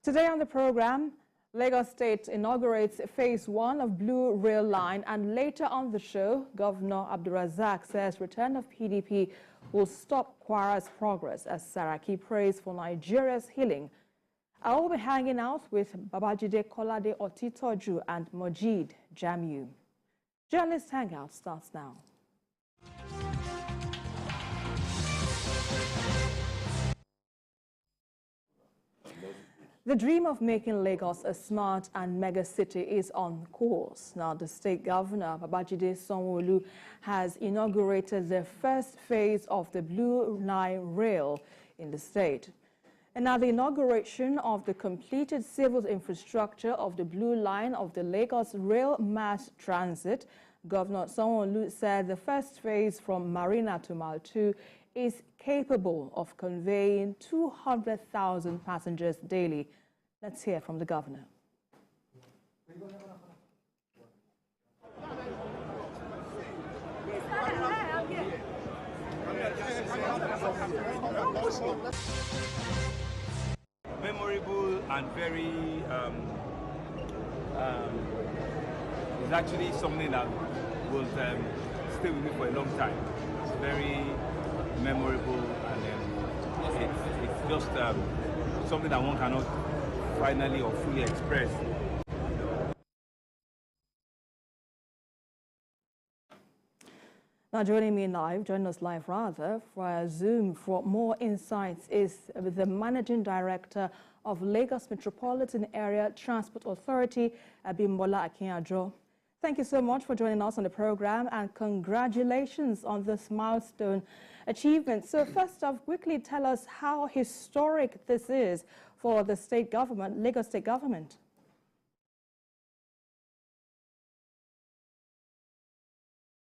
Today on the program, Lagos State inaugurates Phase 1 of Blue Rail Line, and later on the show, Governor Abdulrazak says return of PDP will stop Kwara's progress as Saraki prays for Nigeria's healing. I will be hanging out with Babajide Otitoju and Mojid Jamiu. Journalist Hangout starts now. The dream of making Lagos a smart and mega city is on course. Now, the state governor, Babajide Sanwo-Olu, has inaugurated the first phase of the Blue Line Rail in the state. And now the inauguration of the completed civil infrastructure of the Blue Line of the Lagos Rail Mass Transit, Governor Sanwo-Olu said the first phase from Marina to Mile 2 is capable of conveying 200,000 passengers daily. Let's hear from the governor. Memorable and very it's actually something that will stay with me for a long time. It's very memorable, and it's just something that one cannot finally or fully express. Now joining us live via Zoom for more insights is the Managing Director of Lagos Metropolitan Area Transport Authority, Abimbola Akinbanjo. Thank you so much for joining us on the program, and congratulations on this milestone achievement. So first off, quickly tell us how historic this is for the state government, Lagos state government.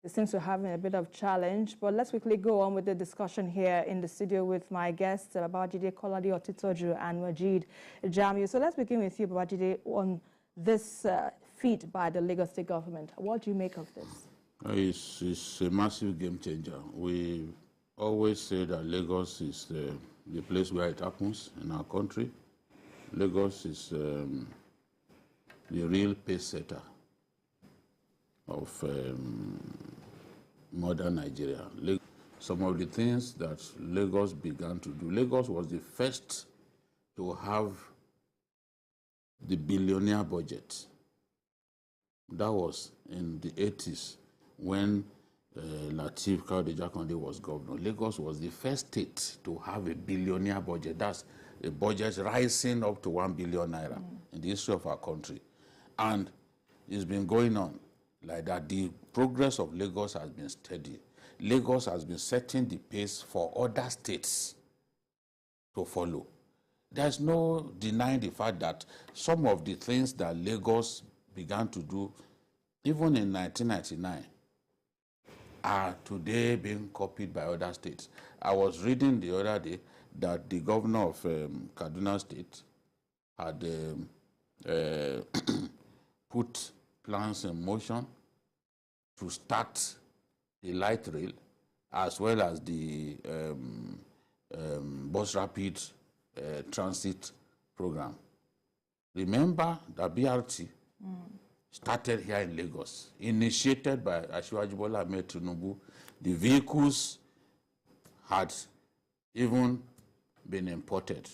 It seems to having a bit of challenge, but let's quickly go on with the discussion here in the studio with my guests, Babajide Otitoju and Mojid Jamiu. So let's begin with you, Babajide, on this feat by the Lagos state government. What do you make of this? It's a massive game changer. We always say that Lagos is the place where it happens in our country. Lagos is the real pace setter of modern Nigeria. Some of the things that Lagos began to do, Lagos was the first to have the billionaire budget. That was in the 80s when Lateef Kayode was governor. Lagos was the first state to have a billionaire budget. That's a budget rising up to 1 billion naira in the history of our country. And it's been going on like that. The progress of Lagos has been steady. Lagos has been setting the pace for other states to follow. There's no denying the fact that some of the things that Lagos began to do, even in 1999, are today being copied by other states. I was reading the other day that the governor of Kaduna State had put plans in motion to start the light rail as well as the bus rapid transit program. Remember that BRT started here in Lagos, initiated by Asiwaju Bola Ahmed Tinubu. The vehicles had even been imported,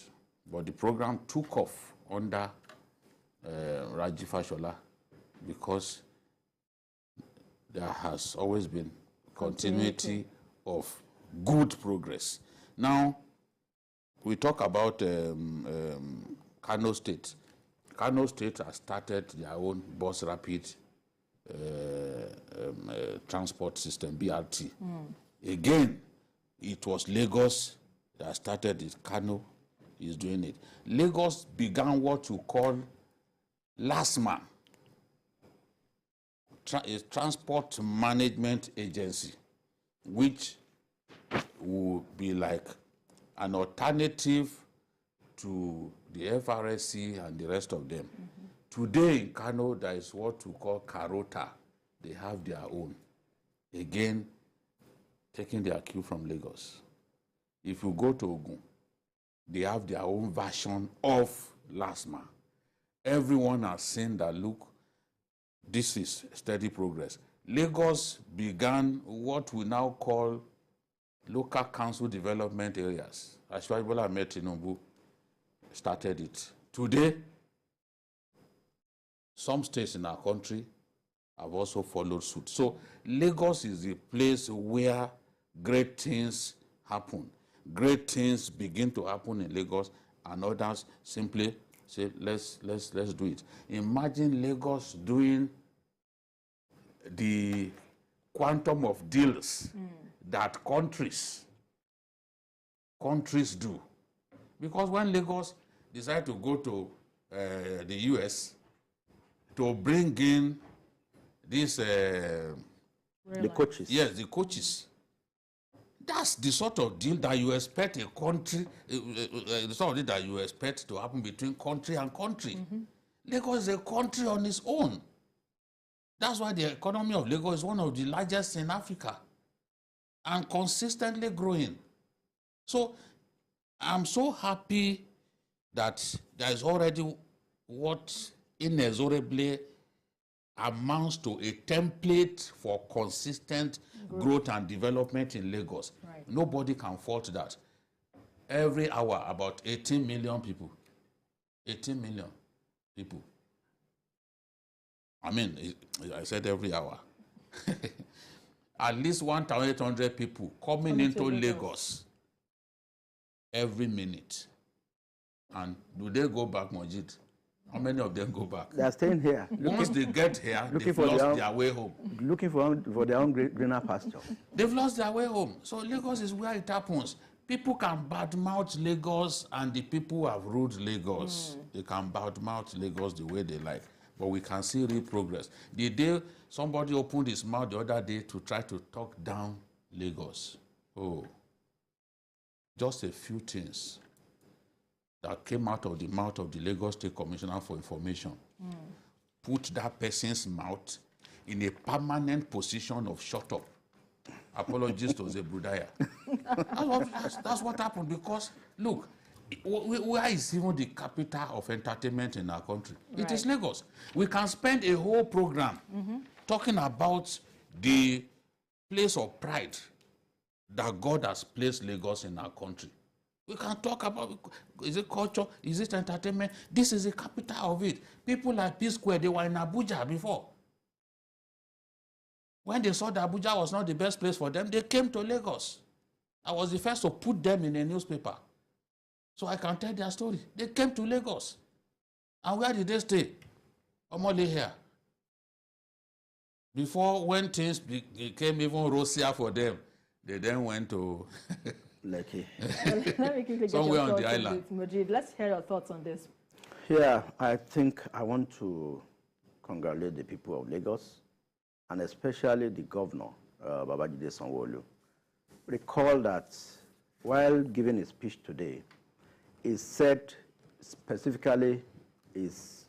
but the program took off under Raji Fashola because there has always been continuity of good progress. Now, we talk about Kano State. Kano State has started their own bus rapid transport system, BRT. Again, it was Lagos that started it. Kano is doing it. Lagos began what you call LASMA, a transport management agency, which will be like an alternative to the FRSC and the rest of them. Today in Kano, there is what we call Karota. They have their own. Again, taking their cue from Lagos. If you go to Ogun, they have their own version of last mile. Everyone has seen that, look, this is steady progress. Lagos began what we now call local council development areas. Abimbola Akinbanjo started it. Today, some states in our country have also followed suit. So Lagos is the place where great things happen. Great things begin to happen in Lagos, and others simply say, let's do it. Imagine Lagos doing the quantum of deals that countries do. Because when Lagos decide to go to the US to bring in this the coaches. Yes, the coaches. That's the sort of deal that you expect a country, the sort of deal that you expect to happen between country and country. Lagos is a country on its own. That's why the economy of Lagos is one of the largest in Africa and consistently growing. So I'm so happy that there is already what inexorably amounts to a template for consistent growth and development in Lagos. Right. Nobody can fault that. Every hour, about 18 million people. 18 million people. I mean, I said every hour. At least 1,800 people coming into Lagos every minute. And do they go back, Majid? How many of them go back? They are staying here. Once they get here, they've lost their way home. Looking for their own greener pasture. They've lost their way home. So Lagos is where it happens. People can badmouth Lagos, and the people who have ruled Lagos, they can badmouth Lagos the way they like. But we can see real progress. The day somebody opened his mouth the other day to try to talk down Lagos, just a few things that came out of the mouth of the Lagos State Commissioner for Information put that person's mouth in a permanent position of shut up. Apologies to Zebudaya. That's what happened, because, look, where is even the capital of entertainment in our country? Right. It is Lagos. We can spend a whole program talking about the place of pride that God has placed Lagos in our country. We can talk about, is it culture, is it entertainment? This is the capital of it. People like P-Square, they were in Abuja before. When they saw that Abuja was not the best place for them, they came to Lagos. I was the first to put them in a newspaper, so I can tell their story. They came to Lagos. And where did they stay? Omole here. Before, when things became even rosier for them, they then went to Lucky. Well, let me quickly somewhere on the island. Majid, let's hear your thoughts on this. Yeah, I think I want to congratulate the people of Lagos, and especially the governor, Babajide Sanwo-Olu. Recall that while giving his speech today, he said specifically is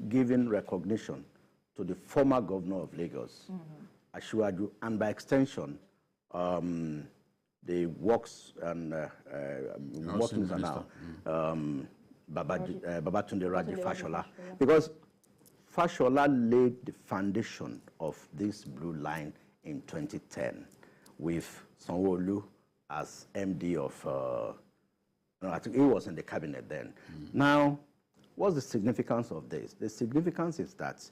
giving recognition to the former governor of Lagos, Asiwaju, and by extension, the works and what is now Babatunde Raji Fashola, because Fashola laid the foundation of this blue line in 2010 with Sanwo-Olu as MD of, no, I think he was in the cabinet then. Now, what's the significance of this? The significance is that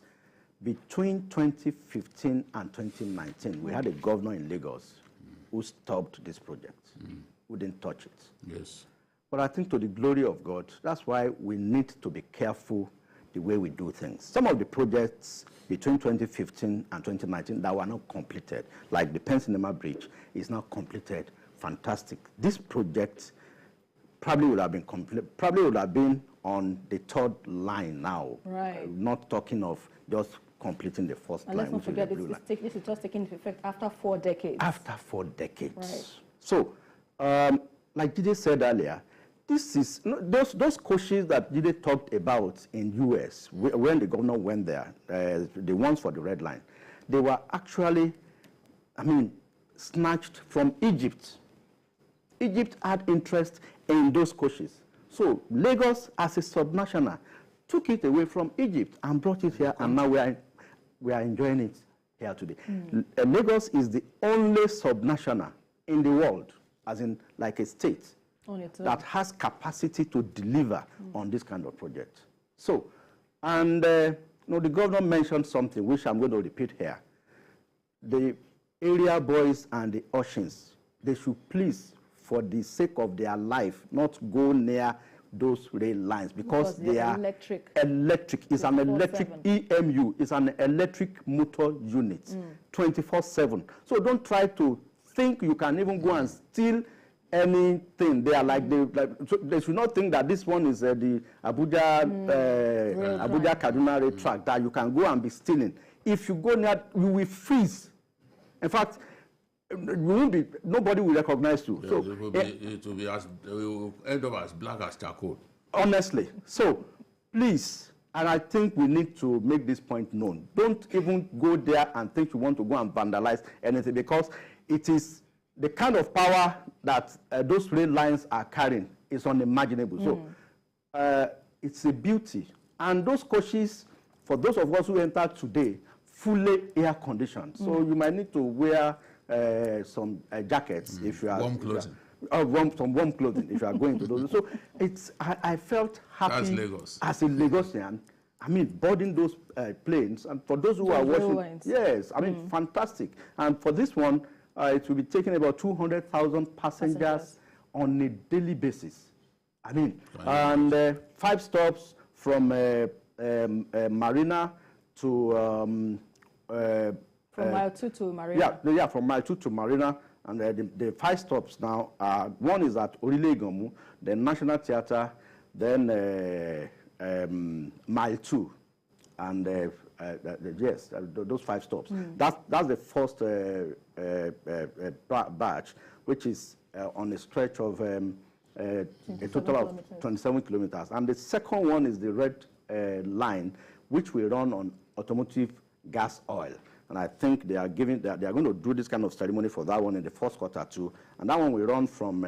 between 2015 and 2019, we had a governor in Lagos who stopped this project, who didn't touch it. Yes. But I think to the glory of God, that's why we need to be careful the way we do things. Some of the projects between 2015 and 2019 that were not completed, like the Penn Cinema Bridge, is now completed. Fantastic. This project probably would have been complete, probably would have been on the third line now. Right. Not talking of just completing the first line. Let's not forget this is just taking effect after 4 decades. After 4 decades. Right. So, like Jide said earlier, this is those coaches that Jide talked about in US when the governor went there, the ones for the red line, they were actually, I mean, snatched from Egypt. Egypt had interest in those coaches. So Lagos, as a subnational, took it away from Egypt and brought it here, and now we are enjoying it here today. Lagos is the only subnational in the world, as in like a state, that has capacity to deliver on this kind of project. So, and you know, the governor mentioned something which I'm going to repeat here. The area boys and the ushers, they should please, for the sake of their life, not go near those rail lines because they are electric. It's an electric EMU. It's an electric motor unit, 24/7. So don't try to think you can even go and steal anything. They are so they should not think that this one is the Abuja Kaduna rail track that you can go and be stealing. If you go near, you will freeze. In fact, nobody will recognize you. Yeah, so it will end up as black as charcoal. Honestly. So please, and I think we need to make this point known. Don't even go there and think you want to go and vandalize anything, because it is the kind of power that those rail lines are carrying is unimaginable. So it's a beauty. And those coaches, for those of us who enter today, fully air conditioned. So you might need to wear some jackets if you are warm clothing. Some warm clothing if you are going to those. So it's I felt happy as a Lagosian. I mean, boarding those planes, and for those who are watching, yes, I mean, fantastic. And for this one, it will be taking about 200,000 passengers on a daily basis. I mean, and 5 stops from Marina to from mile 2 to Marina. Yeah, from mile 2 to Marina. And the 5 stops now, one is at Orilegomu, then National Theatre, then mile 2. And yes, those 5 stops. That's the first batch, which is on a stretch of a total of 27 kilometers. And the second one is the red line, which we run on automotive gas oil. And I think they are going to do this kind of ceremony for that one in the first quarter too. And that one will run from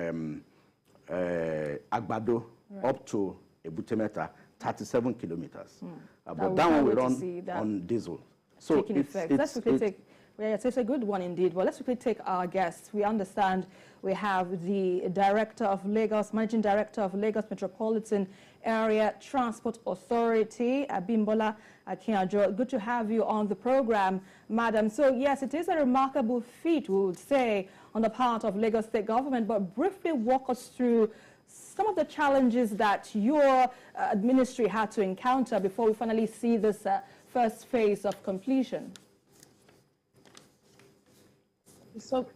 Agbado up to Ebutemeta, 37 kilometers. But that one will run on diesel. So let's quickly take. Yeah, it's a good one indeed. Well, let's quickly take our guests. We understand we have the Director of Lagos, Managing Director of Lagos Metropolitan Area Transport Authority, Abimbola Akinbanjo. Good to have you on the program, Madam. So, yes, it is a remarkable feat, we would say, on the part of Lagos State Government, but briefly walk us through some of the challenges that your ministry had to encounter before we finally see this first phase of completion. So,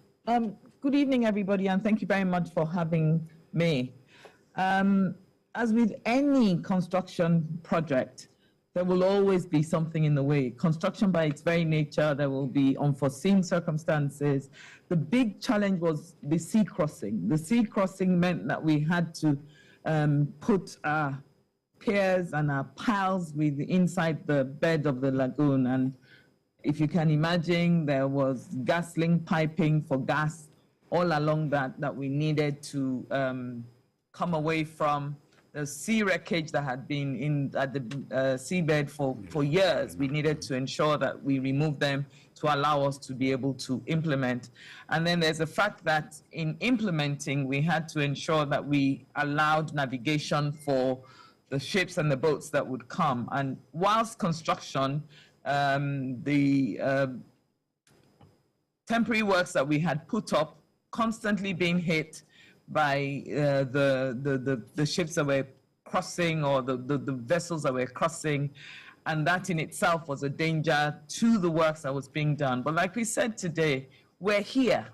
good evening, everybody, and thank you very much for having me. As with any construction project, there will always be something in the way. Construction by its very nature, there will be unforeseen circumstances. The big challenge was the sea crossing. The sea crossing meant that we had to put our piers and our piles inside the bed of the lagoon. And if you can imagine, there was gas link piping for gas all along that we needed to come away from. The sea wreckage that had been at the seabed for years, we needed to ensure that we removed them to allow us to be able to implement. And then there's the fact that in implementing, we had to ensure that we allowed navigation for the ships and the boats that would come. And whilst construction, the temporary works that we had put up constantly being hit by the ships that were crossing, or the vessels that were crossing, and that in itself was a danger to the works that was being done. But like we said today, we're here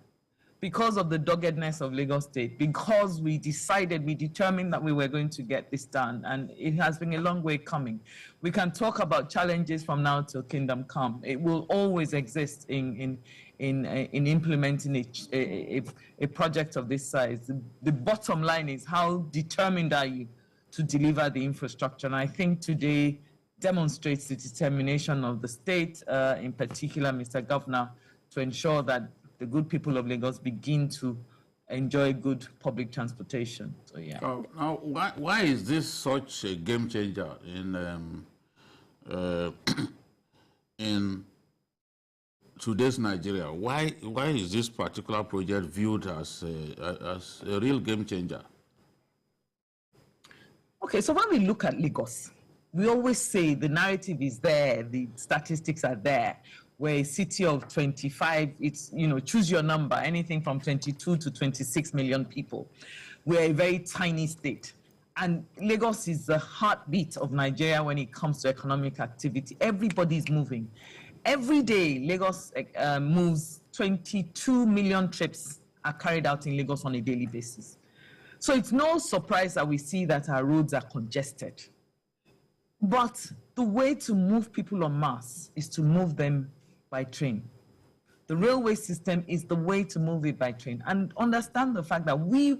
because of the doggedness of Lagos State, because we determined that we were going to get this done, and it has been a long way coming. We can talk about challenges from now till kingdom come. It will always exist in implementing a project of this size. The bottom line is, how determined are you to deliver the infrastructure? And I think today demonstrates the determination of the state, in particular, Mr. Governor, to ensure that the good people of Lagos begin to enjoy good public transportation. So yeah. Now, why is this such a game changer in today's Nigeria? Why is this particular project viewed as a real game changer? Okay, so when we look at Lagos, we always say the narrative is there, the statistics are there. We're a city of 25, it's, choose your number, anything from 22 to 26 million people. We're a very tiny state. And Lagos is the heartbeat of Nigeria when it comes to economic activity. Everybody's moving. Every day, Lagos moves 22 million trips are carried out in Lagos on a daily basis. So it's no surprise that we see that our roads are congested. But the way to move people en masse is to move them by train. The railway system is the way to move it by train. And understand the fact that we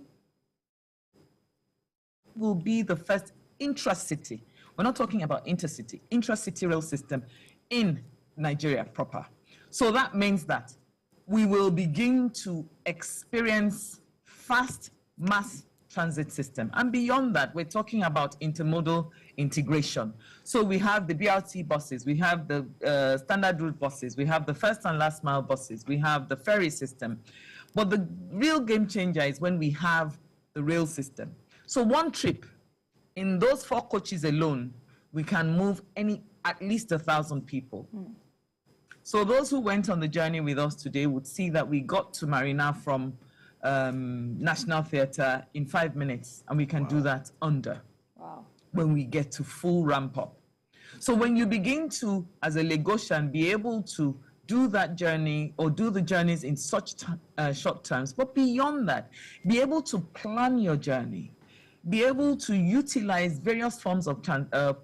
will be the first intra-city, we're not talking about intercity, intra-city rail system in Nigeria proper. So that means that we will begin to experience fast mass transit system. And beyond that, we're talking about intermodal integration. So we have the BRT buses, we have the standard route buses, we have the first and last mile buses, we have the ferry system. But the real game changer is when we have the rail system. So one trip, in those 4 coaches alone, we can move at least 1,000 people. So those who went on the journey with us today would see that we got to Marina from National Theatre in 5 minutes, and we can do that under when we get to full ramp up. So when you begin to, as a Lagosian, be able to do that journey or do the journeys in such short terms, but beyond that, be able to plan your journey, be able to utilize various forms of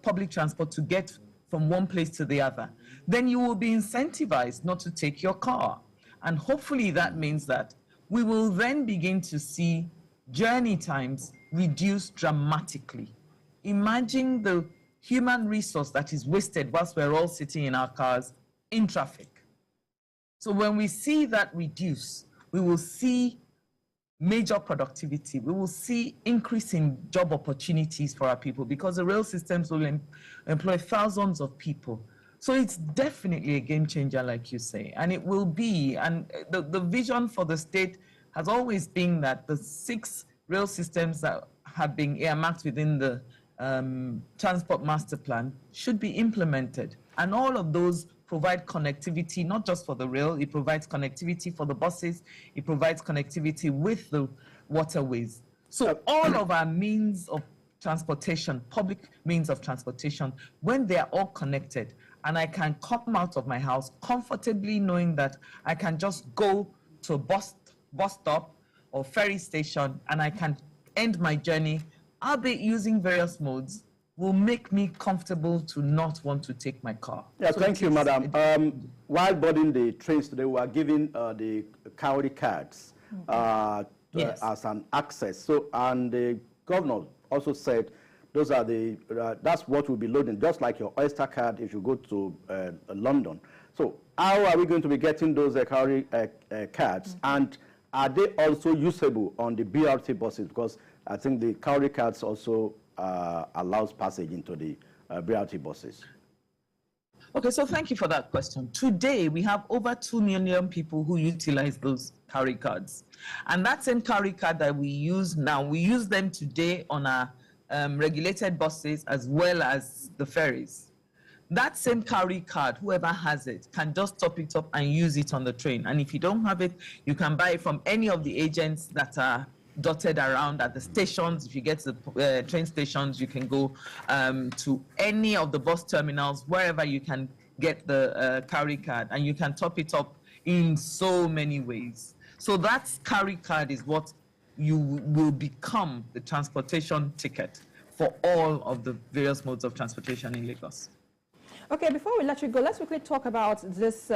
public transport to get from one place to the other, then you will be incentivized not to take your car. And hopefully that means that we will then begin to see journey times reduce dramatically. Imagine the human resource that is wasted whilst we're all sitting in our cars in traffic. So when we see that reduce, we will see major productivity. We will see increase in job opportunities for our people because the rail systems will employ thousands of people. So it's definitely a game changer, like you say, and it will be. And the vision for the state has always been that the 6 rail systems that have been earmarked within the Transport Master Plan should be implemented. And all of those provide connectivity, not just for the rail, it provides connectivity for the buses, it provides connectivity with the waterways. So all of our means of transportation, public means of transportation, when they are all connected, and I can come out of my house comfortably knowing that I can just go to a bus stop or ferry station and I can end my journey, albeit using various modes, will make me comfortable to not want to take my car. Yeah, so thank you, madam. While boarding the trains today, we are giving the cowrie cards yes, as an access. So, and the governor also said those are the, that's what will be loading, just like your Oyster card if you go to London. So how are we going to be getting those cowrie cards? And are they also usable on the BRT buses? Because I think the cowrie cards also allows passage into the BRT buses. Okay, so thank you for that question. Today, we have over 2 million people who utilize those cowrie cards. And that same cowrie card that we use now, we use them today on our regulated buses as well as the ferries. That same cowrie card, whoever has it, can just top it up and use it on the train. And if you don't have it, you can buy it from any of the agents that are dotted around at the stations. If you get to the train stations, you can go to any of the bus terminals, wherever you can get the cowrie card, and you can top it up in so many ways. So that cowrie card is what you will become the transportation ticket for all of the various modes of transportation in Lagos. Okay, before we let you go, let's quickly talk about this,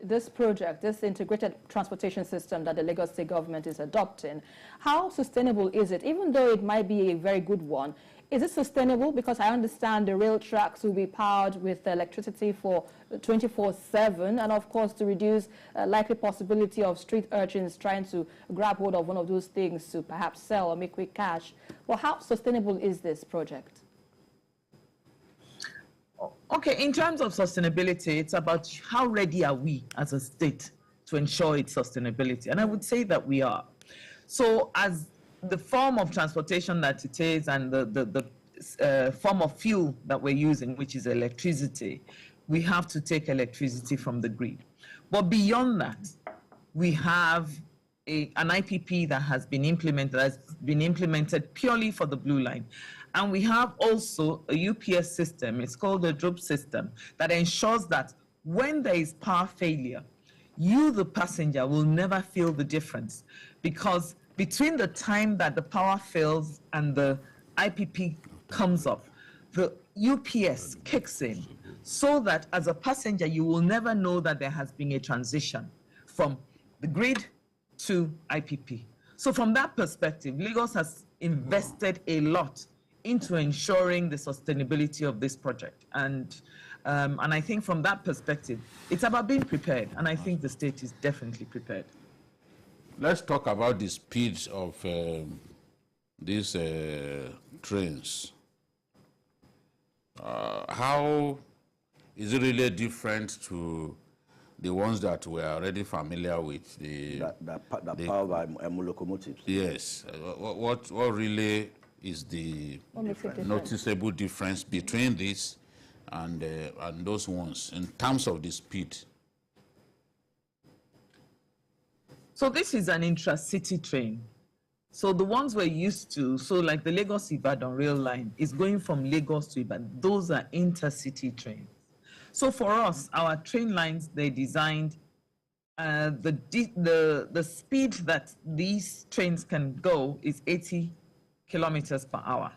this project, this integrated transportation system that the Lagos State government is adopting. How sustainable is it? Even though it might be a very good one, Is it sustainable? Because I understand the rail tracks will be powered with electricity for 24/7, and of course to reduce likely possibility of street urchins trying to grab hold of one of those things to perhaps sell or make quick cash. Well, how sustainable is this project? Okay, in terms of sustainability, it's about how ready are we as a state to ensure its sustainability, and I would say that we are. So as the form of transportation that it is and the form of fuel that we're using, which is electricity, we have to take electricity from the grid. But beyond that, we have an IPP that has been implemented purely for the Blue Line. And we have also a UPS system, it's called the drop system, that ensures that when there is power failure, you, the passenger, will never feel the difference, because between the time that the power fails and the IPP comes up, the UPS kicks in, so that as a passenger, you will never know that there has been a transition from the grid to IPP. So from that perspective, Lagos has invested a lot into ensuring the sustainability of this project. And I think from that perspective, it's about being prepared. And I think the state is definitely prepared. Let's talk about the speed of these trains. How is it really different to the ones that we're already familiar with? That powered by locomotives. Yes. What really is the noticeable difference between this and those ones in terms of the speed? So this is an intra-city train. So the ones we're used to, so like the Lagos-Ibadan rail line is going from Lagos to Ibadan. Those are intercity trains. So for us, our train lines, they're designed, the speed that these trains can go is 80 kilometers per hour.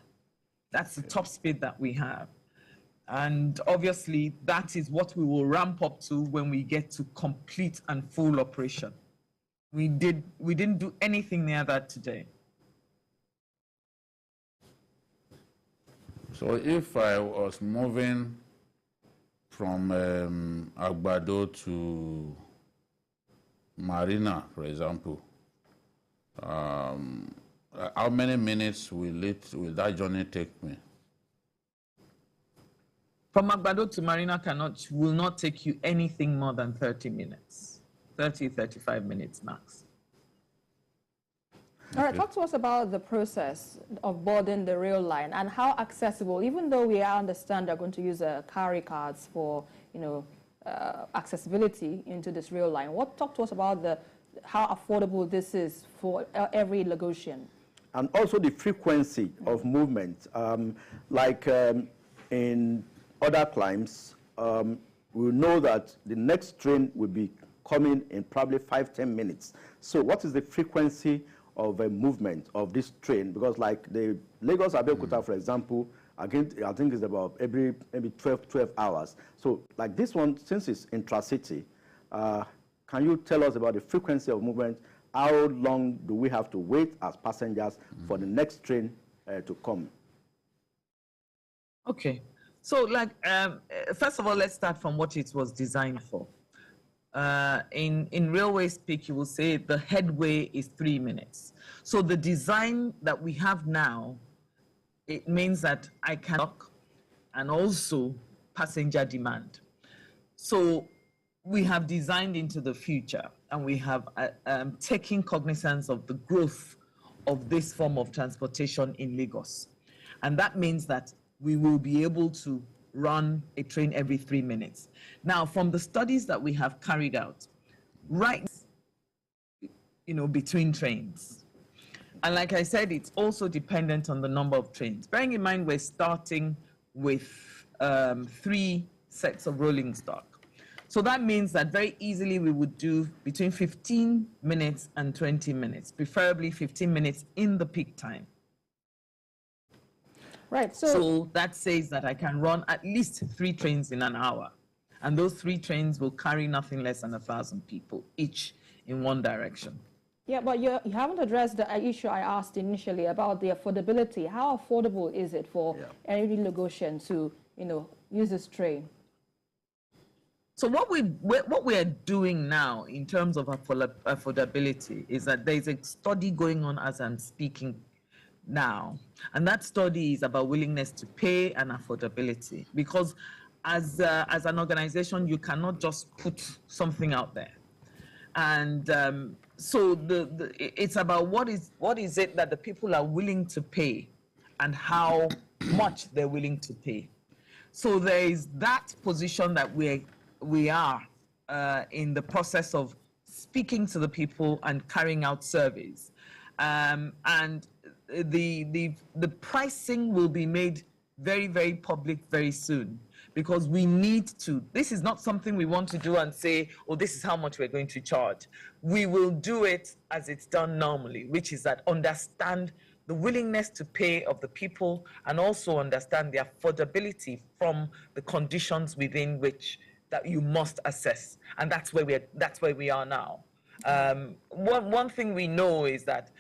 That's the top speed that we have. And obviously, that is what we will ramp up to when we get to complete and full operation. We didn't do anything near that today. So if I was moving from Agbado to Marina, for example, how many minutes will that journey take me? From Agbado to Marina will not take you anything more than 30 minutes. 30, 35 minutes max. All right, talk to us about the process of boarding the rail line and how accessible, even though we understand they're going to use carry cards for, accessibility into this rail line. Talk to us about how affordable this is for every Lagosian. And also the frequency of movement. In other climes, we know that the next train will be coming in probably 5-10 minutes. So what is the frequency of a movement of this train? Because like the Lagos-Abeokuta, for example, again, I think it's about maybe 12 hours. So like this one, since it's intra-city, can you tell us about the frequency of movement? How long do we have to wait as passengers for the next train to come? Okay. So like, first of all, let's start from what it was designed for. In railway speak, you will say the headway is 3 minutes. So the design that we have now, it means that I can lock and also passenger demand. So we have designed into the future, and we have taken cognizance of the growth of this form of transportation in Lagos. And that means that we will be able to run a train every 3 minutes. Now, from the studies that we have carried out, between trains. And like I said, it's also dependent on the number of trains. Bearing in mind, we're starting with 3 sets of rolling stock. So that means that very easily we would do between 15 minutes and 20 minutes, preferably 15 minutes in the peak time. Right. So that says that I can run at least 3 trains in an hour. And those 3 trains will carry nothing less than 1,000 people each in one direction. Yeah, but you haven't addressed the issue I asked initially about the affordability. How affordable is it for any Lagosian to, use this train? So what we are doing now in terms of affordability is that there is a study going on as I'm speaking now, and that study is about willingness to pay and affordability, because as an organization you cannot just put something out there, and so it's about what is it that the people are willing to pay and how much they're willing to pay. So there is that position that we are in the process of speaking to the people and carrying out surveys, and the pricing will be made very, very public very soon, because we need to. This is not something we want to do and say, oh, this is how much we're going to charge. We will do it as it's done normally, which is that understand the willingness to pay of the people and also understand the affordability from the conditions within which that you must assess, and that's where we are now. One thing we know is that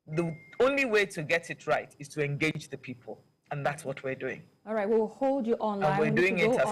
the only way to get it right is to engage the people, and that's what we're doing. All right, we'll hold you online. And we're doing it as